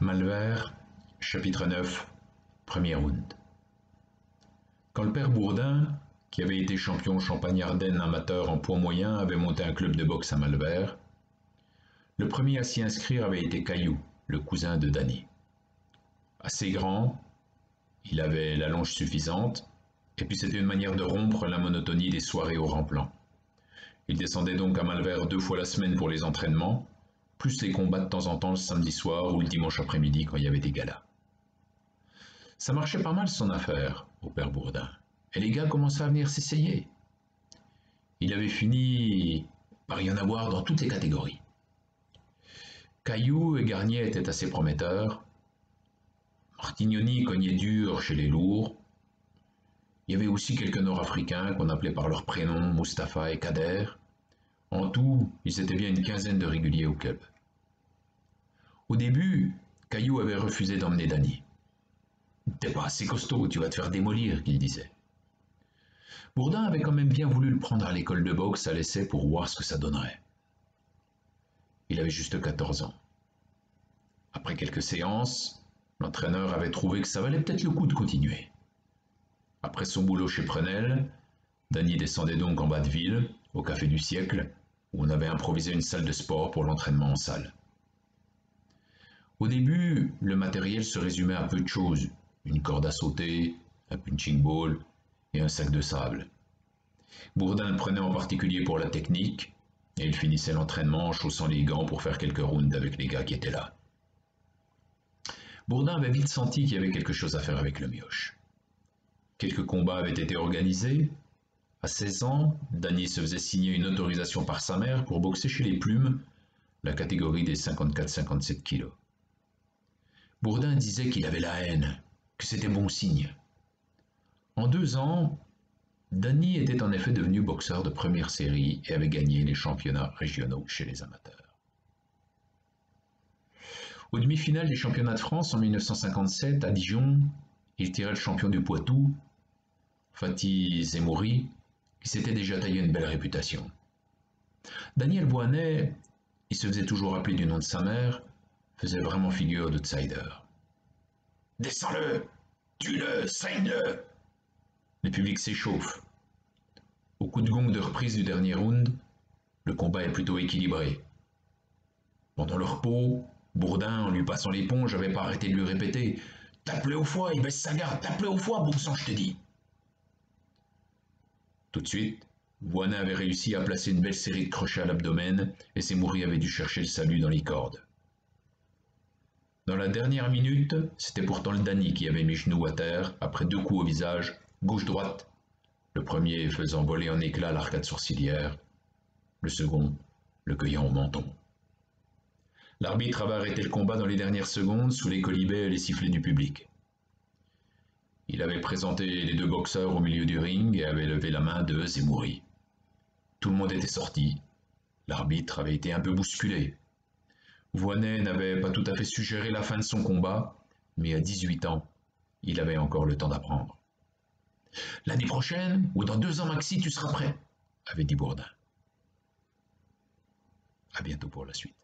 Malvert, chapitre 9, premier round. Quand le père Bourdin, qui avait été champion Champagne-Ardenne amateur en poids moyen, avait monté un club de boxe à Malvert, le premier à s'y inscrire avait été Caillou, le cousin de Danny. Assez grand, il avait la longe suffisante, et puis c'était une manière de rompre la monotonie des soirées au Remplan. Il descendait donc à Malvert 2 fois la semaine pour les entraînements, plus les combats de temps en temps le samedi soir ou le dimanche après-midi quand il y avait des galas. Ça marchait pas mal son affaire, au père Bourdin, et les gars commençaient à venir s'essayer. Il avait fini par y en avoir dans toutes les catégories. Caillou et Garnier étaient assez prometteurs. Martignoni cognait dur chez les lourds. Il y avait aussi quelques Nord-Africains qu'on appelait par leurs prénoms Mustapha et Kader. En tout, ils étaient bien une quinzaine de réguliers au club. Au début, Caillou avait refusé d'emmener Danny. « T'es pas assez costaud, tu vas te faire démolir », qu'il disait. Bourdin avait quand même bien voulu le prendre à l'école de boxe à l'essai pour voir ce que ça donnerait. Il avait juste 14 ans. Après quelques séances, l'entraîneur avait trouvé que ça valait peut-être le coup de continuer. Après son boulot chez Prenel, Danny descendait donc en bas de ville, au Café du Siècle, où on avait improvisé une salle de sport pour l'entraînement en salle. Au début, le matériel se résumait à peu de choses, une corde à sauter, un punching ball et un sac de sable. Bourdin le prenait en particulier pour la technique, et il finissait l'entraînement en chaussant les gants pour faire quelques rounds avec les gars qui étaient là. Bourdin avait vite senti qu'il y avait quelque chose à faire avec le mioche. Quelques combats avaient été organisés. À 16 ans, Danny se faisait signer une autorisation par sa mère pour boxer chez les Plumes, la catégorie des 54-57 kilos. Bourdin disait qu'il avait la haine, que c'était bon signe. En 2 ans, Danny était en effet devenu boxeur de première série et avait gagné les championnats régionaux chez les amateurs. Aux demi-finales des championnats de France en 1957 à Dijon, il tirait le champion du Poitou, Fatih Zemouri, qui s'était déjà taillé une belle réputation. Daniel Boinet, il se faisait toujours appeler du nom de sa mère, faisait vraiment figure d'outsider. « Descends-le! Tue-le! Saigne-le » Le public s'échauffe. Au coup de gong de reprise du dernier round, le combat est plutôt équilibré. Pendant le repos, Bourdin, en lui passant l'éponge, n'avait pas arrêté de lui répéter « Tape-le au foie, il baisse sa garde, tape-le au foie, bon sang, je te dis !» Tout de suite, Boinet avait réussi à placer une belle série de crochets à l'abdomen et Zemouri avait dû chercher le salut dans les cordes. Dans la dernière minute, c'était pourtant le Danny qui avait mis genou à terre après 2 coups au visage, gauche-droite, le premier faisant voler en éclats l'arcade sourcilière, le second le cueillant au menton. L'arbitre avait arrêté le combat dans les dernières secondes sous les colibets et les sifflets du public. Il avait présenté les 2 boxeurs au milieu du ring et avait levé la main de Zemouri. Tout le monde était sorti. L'arbitre avait été un peu bousculé. Boinet n'avait pas tout à fait suggéré la fin de son combat, mais à 18 ans, il avait encore le temps d'apprendre. « L'année prochaine, ou dans 2 ans maxi, tu seras prêt », avait dit Bourdin. À bientôt pour la suite.